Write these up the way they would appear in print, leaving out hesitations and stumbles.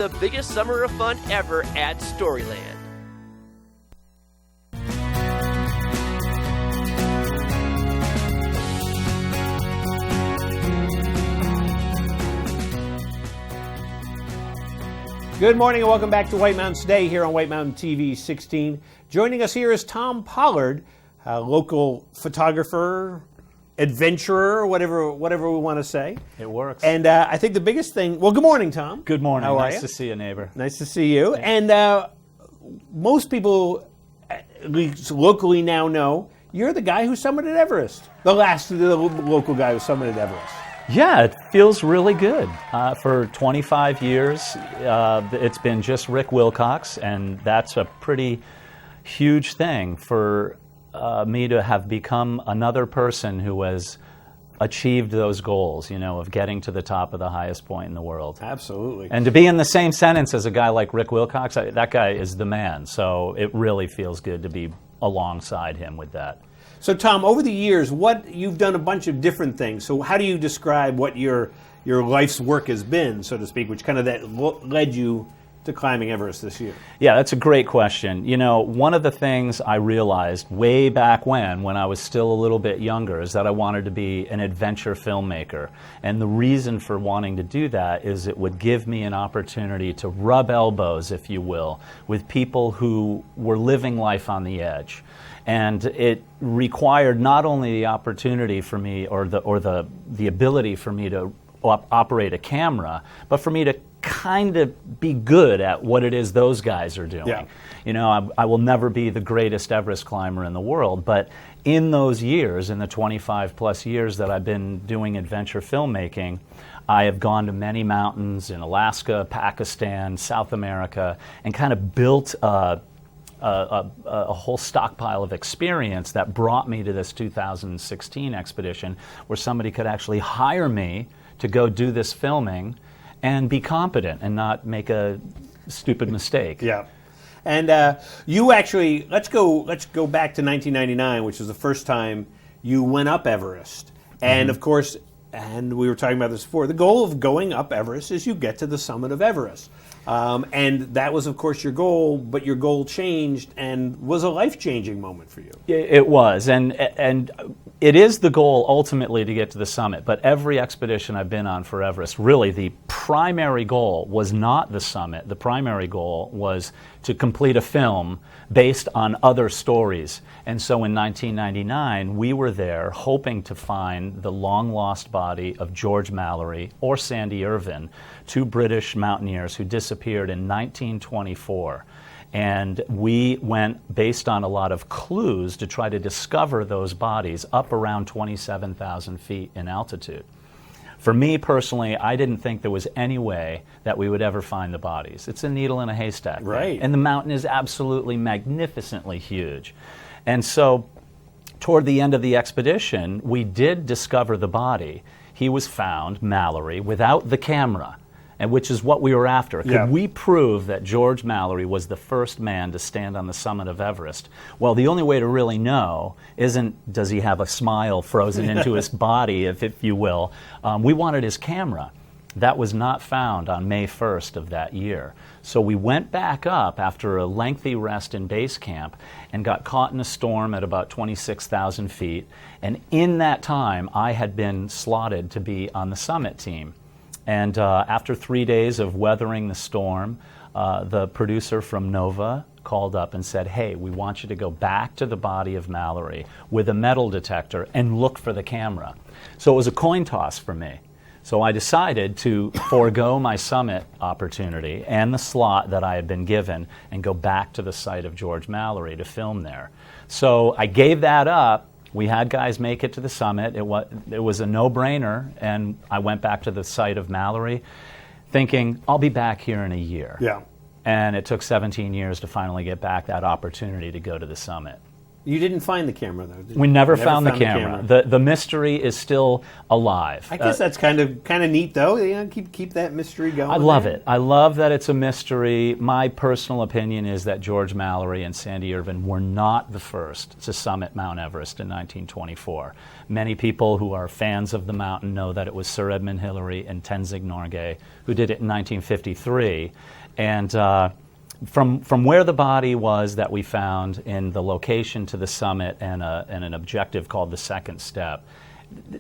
The biggest summer of fun ever at Storyland. Good morning and welcome back to White Mountains Today here on White Mountain TV 16. Joining us here is Thom Pollard, a local photographer, adventurer, whatever we want to say. It works. And I think the biggest thing, well, good morning, Thom. Good morning. How are nice you? to see you, neighbor. Nice to see you. And most people, at least locally now know, you're the guy who summited Everest. The local guy who summited Everest. Yeah, it feels really good. For 25 years, it's been just Rick Wilcox, and that's a pretty huge thing for me to have become another person who has achieved those goals, of getting to the top of the highest point in the world. Absolutely. And to be in the same sentence as a guy like Rick Wilcox, that guy is the man. So it really feels good to be alongside him with that. So, Thom, over the years, you've done a bunch of different things. So how do you describe what your life's work has been, so to speak, which kind of led you to climbing Everest this year? Yeah, that's a great question. One of the things I realized way back when I was still a little bit younger, is that I wanted to be an adventure filmmaker. And the reason for wanting to do that is it would give me an opportunity to rub elbows, if you will, with people who were living life on the edge. And it required not only the opportunity for me or the ability for me to operate a camera, but for me to kind of be good at what it is those guys are doing. Yeah. I will never be the greatest Everest climber in the world, but in those years, in the 25 plus years that I've been doing adventure filmmaking, I have gone to many mountains in Alaska, Pakistan, South America, and kind of built a whole stockpile of experience that brought me to this 2016 expedition, where somebody could actually hire me to go do this filming and be competent and not make a stupid mistake. Yeah. And you actually, let's go back to 1999, which was the first time you went up Everest. And of course, and we were talking about this before, the goal of going up Everest is you get to the summit of Everest. And that was, of course, your goal, but your goal changed and was a life-changing moment for you. It was, and it is the goal ultimately to get to the summit, but every expedition I've been on for Everest, really the primary goal was not the summit. The primary goal was to complete a film based on other stories. And so in 1999, we were there hoping to find the long-lost body of George Mallory or Sandy Irvine, two British mountaineers who disappeared in 1924. And we went based on a lot of clues to try to discover those bodies up around 27,000 feet in altitude. For me personally, I didn't think there was any way that we would ever find the bodies. It's a needle in a haystack. Right. And the mountain is absolutely magnificently huge. And so toward the end of the expedition, we did discover the body. He was found, Mallory, without the camera, and which is what we were after. Could we prove that George Mallory was the first man to stand on the summit of Everest? Well, the only way to really know isn't does he have a smile frozen into his body, if you will. We wanted his camera. That was not found on May 1st of that year. So we went back up after a lengthy rest in base camp and got caught in a storm at about 26,000 feet. And in that time, I had been slotted to be on the summit team. And after 3 days of weathering the storm, the producer from Nova called up and said, hey, we want you to go back to the body of Mallory with a metal detector and look for the camera. So it was a coin toss for me. So I decided to forego my summit opportunity and the slot that I had been given and go back to the site of George Mallory to film there. So I gave that up. We had guys make it to the summit. It was a no-brainer, and I went back to the site of Mallory thinking, I'll be back here in a year. Yeah. And it took 17 years to finally get back that opportunity to go to the summit. You didn't find the camera, though, did you? We never found the camera. The mystery is still alive. I guess that's kind of neat, though. You know, keep that mystery going. I love it. I love that it's a mystery. My personal opinion is that George Mallory and Sandy Irvin were not the first to summit Mount Everest in 1924. Many people who are fans of the mountain know that it was Sir Edmund Hillary and Tenzing Norgay who did it in 1953. And from where the body was that we found in the location to the summit and an objective called the second step,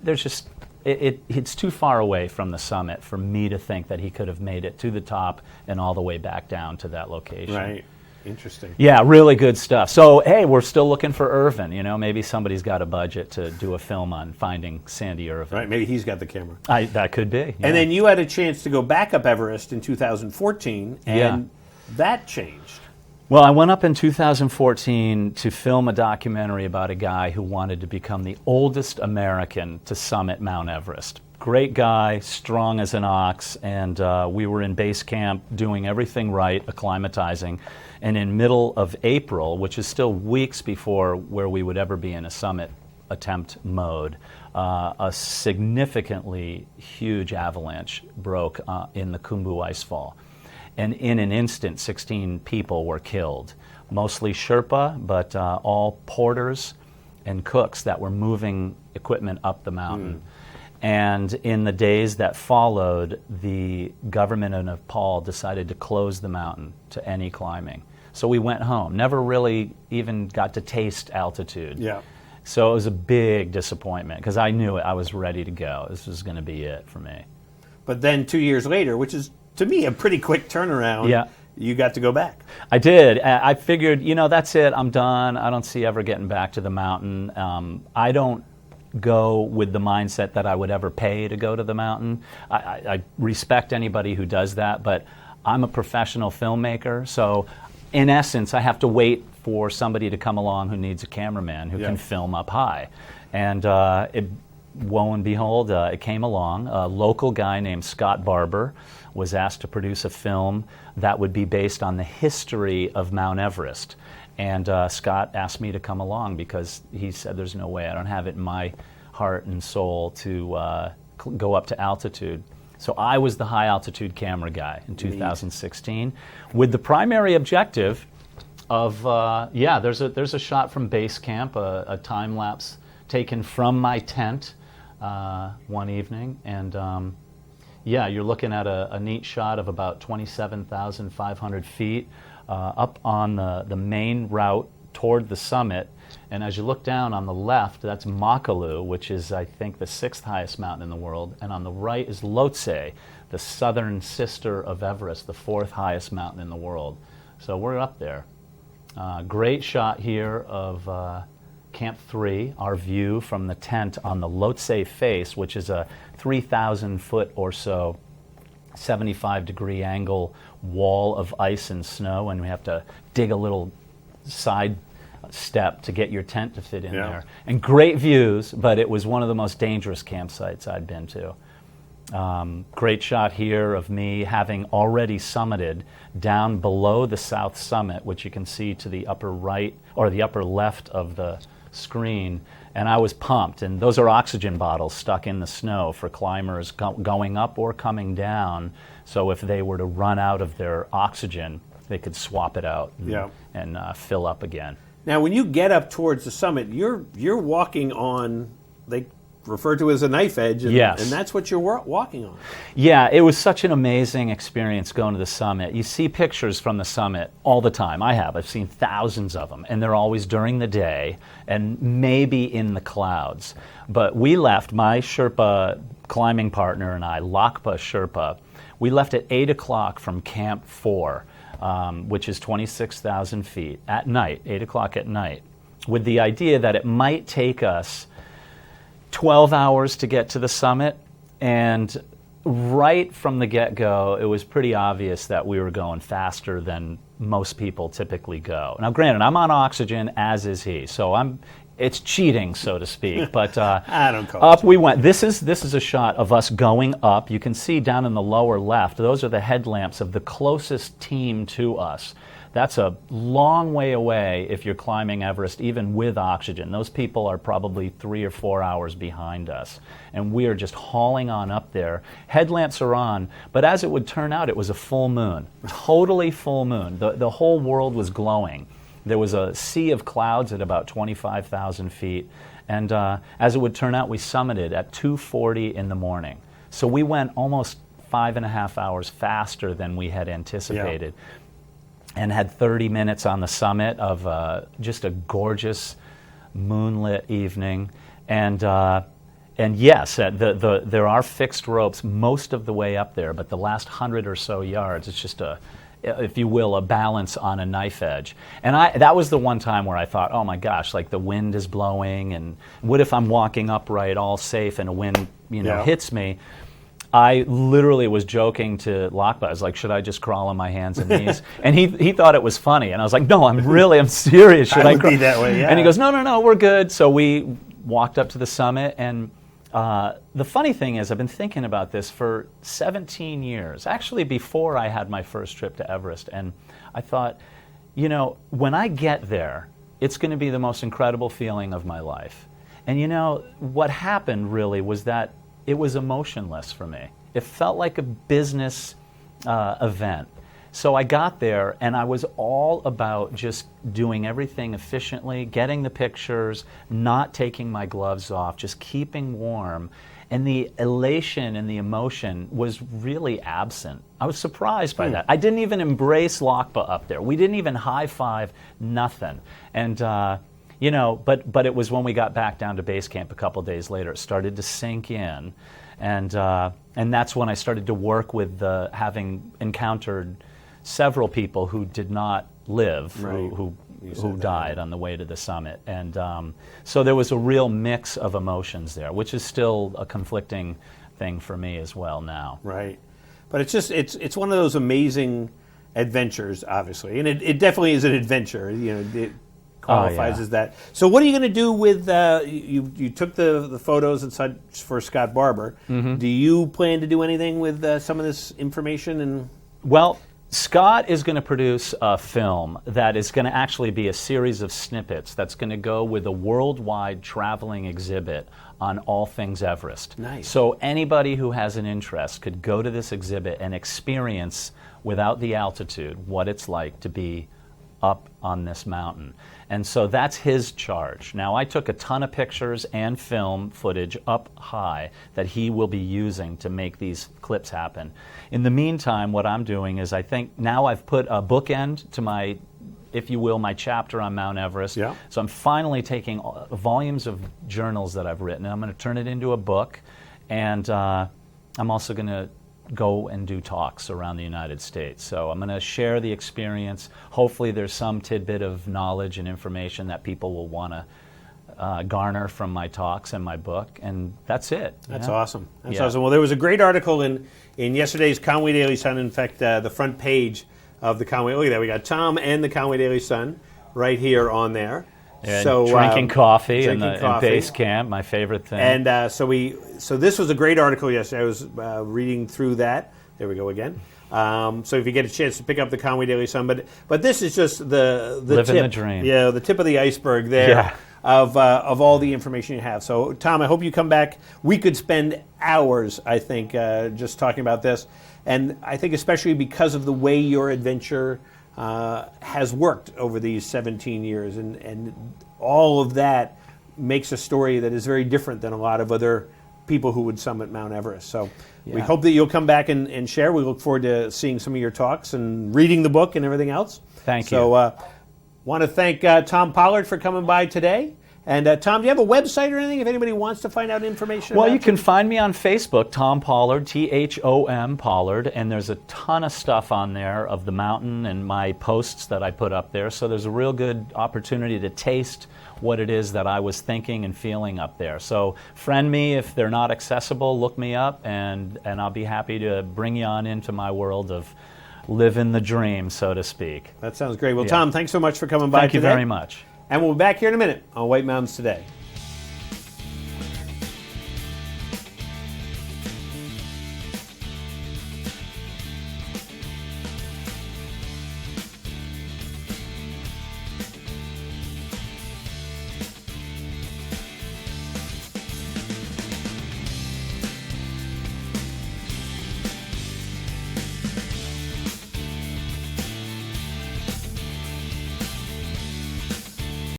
there's just it's too far away from the summit for me to think that he could have made it to the top and all the way back down to that location. Right. Interesting. Yeah, really good stuff. So, hey, we're still looking for Irvin. You know, maybe somebody's got a budget to do a film on finding Sandy Irvin. Right, maybe he's got the camera. That could be. Yeah. And then you had a chance to go back up Everest in 2014, and that changed. Well, I went up in 2014 to film a documentary about a guy who wanted to become the oldest American to summit Mount Everest. Great guy, strong as an ox, and we were in base camp doing everything right, acclimatizing. And in middle of April, which is still weeks before where we would ever be in a summit attempt mode, a significantly huge avalanche broke in the Khumbu Icefall. And in an instant, 16 people were killed, mostly Sherpa, but all porters and cooks that were moving equipment up the mountain. And in the days that followed, the government of Nepal decided to close the mountain to any climbing. So we went home, never really even got to taste altitude. Yeah. So it was a big disappointment because I knew it. I was ready to go. This was going to be it for me. But then 2 years later, which is, to me, a pretty quick turnaround, you got to go back. I did. I figured, that's it. I'm done. I don't see ever getting back to the mountain. I don't go with the mindset that I would ever pay to go to the mountain. I respect anybody who does that, but I'm a professional filmmaker, so in essence, I have to wait for somebody to come along who needs a cameraman who can film up high. And lo and behold, it came along. A local guy named Scott Barber was asked to produce a film that would be based on the history of Mount Everest. And Scott asked me to come along because he said, there's no way, I don't have it in my heart and soul to go up to altitude. So I was the high altitude camera guy in 2016 with the primary objective of, there's a shot from base camp, a time lapse taken from my tent one evening. And you're looking at a neat shot of about 27,500 feet up on the main route toward the summit. And as you look down on the left, that's Makalu, which is, I think, the 6th highest mountain in the world. And on the right is Lhotse, the southern sister of Everest, the 4th highest mountain in the world. So we're up there. Great shot here of Camp 3, our view from the tent on the Lhotse face, which is a 3,000 foot or so, 75-degree angle wall of ice and snow, and we have to dig a little side step to get your tent to fit in there. And great views, but it was one of the most dangerous campsites I'd been to. Great shot here of me having already summited down below the south summit, which you can see to the upper right or the upper left of the screen, and I was pumped. And those are oxygen bottles stuck in the snow for climbers going up or coming down, so if they were to run out of their oxygen, they could swap it out and fill up again. Now, when you get up towards the summit, you're walking on, they refer to as a knife edge, and, and that's what you're walking on. Yeah, it was such an amazing experience going to the summit. You see pictures from the summit all the time. I've seen thousands of them, and they're always during the day and maybe in the clouds. But we left, my Sherpa climbing partner and I, Lakpa Sherpa, we left at 8 o'clock from Camp 4, which is 26,000 feet, at night, 8 o'clock at night, with the idea that it might take us 12 hours to get to the summit. And right from the get-go, it was pretty obvious that we were going faster than most people typically go. Now, granted, I'm on oxygen, as is he, so I'm it's cheating, so to speak. But I don't call up it. we went. This is a shot of us going up. You can see down in the lower left, those are the headlamps of the closest team to us. That's a long way away if you're climbing Everest, even with oxygen. Those people are probably 3 or 4 hours behind us. And we are just hauling on up there. Headlamps are on, but as it would turn out, it was a full moon. Totally full moon. The whole world was glowing. There was a sea of clouds at about 25,000 feet. And as it would turn out, we summited at 2:40 in the morning. So we went almost 5.5 hours faster than we had anticipated. Yeah. And had 30 minutes on the summit of just a gorgeous moonlit evening. And yes, there are fixed ropes most of the way up there, but the last 100 or so yards, it's just if you will, a balance on a knife edge. And that was the one time where I thought, oh my gosh, like the wind is blowing, and what if I'm walking upright all safe and a wind hits me? I literally was joking to Lakba. I was like, should I just crawl on my hands and knees? And he thought it was funny. And I was like, no, I'm serious. Should I would be that way, yeah. And he goes, no, we're good. So we walked up to the summit. And the funny thing is, I've been thinking about this for 17 years, actually before I had my first trip to Everest. And I thought, when I get there, it's going to be the most incredible feeling of my life. And what happened really was that it was emotionless for me. It felt like a business event. So I got there, and I was all about just doing everything efficiently, getting the pictures, not taking my gloves off, just keeping warm. And the elation and the emotion was really absent. I was surprised by that. I didn't even embrace Lakba up there. We didn't even high-five, nothing. And but it was when we got back down to base camp a couple days later, it started to sink in, and that's when I started to work with having encountered several people who did not live, right. who died on the way to the summit, and so there was a real mix of emotions there, which is still a conflicting thing for me as well now. Right, but it's one of those amazing adventures, obviously, and it definitely is an adventure. It qualifies as that. So what are you going to do with, you took the photos and such for Scott Barber. Mm-hmm. Do you plan to do anything with some of this information? Well, Scott is going to produce a film that is going to actually be a series of snippets that's going to go with a worldwide traveling exhibit on all things Everest. Nice. So anybody who has an interest could go to this exhibit and experience, without the altitude, what it's like to be up on this mountain. And so that's his charge. Now, I took a ton of pictures and film footage up high that he will be using to make these clips happen. In the meantime, what I'm doing is I think now I've put a bookend to my, if you will, my chapter on Mount Everest. Yeah. So I'm finally taking volumes of journals that I've written, and I'm going to turn it into a book. And I'm also going to go and do talks around the United States. So I'm going to share the experience. Hopefully there's some tidbit of knowledge and information that people will want to garner from my talks and my book, and that's it. That's awesome. That's awesome. Well, there was a great article in yesterday's Conway Daily Sun. In fact, the front page of the Conway, look at that, we got Tom and the Conway Daily Sun right here on there. And drinking coffee in base camp, my favorite thing. And so this was a great article yesterday. I was reading through that. There we go again. So if you get a chance to pick up the Conway Daily Sun, but this is just the living tip, the dream. Yeah, the tip of the iceberg there of all the information you have. So Tom, I hope you come back. We could spend hours, I think, just talking about this, and I think especially because of the way your adventure has worked over these 17 years, and all of that makes a story that is very different than a lot of other people who would summit Mount Everest. So we hope that you'll come back and share. We look forward to seeing some of your talks and reading the book and everything else. Thank you. So want to thank Thom Pollard for coming by today. And Tom, do you have a website or anything if anybody wants to find out information Well, about you can find me on Facebook, Thom Pollard, Thom Pollard, and there's a ton of stuff on there of the mountain and my posts that I put up there. So there's a real good opportunity to taste what it is that I was thinking and feeling up there. So friend me if they're not accessible, look me up, and I'll be happy to bring you on into my world of living the dream, so to speak. That sounds great. Well, Tom, thanks so much for coming by today. Thank you very much. And we'll be back here in a minute on White Mountains Today.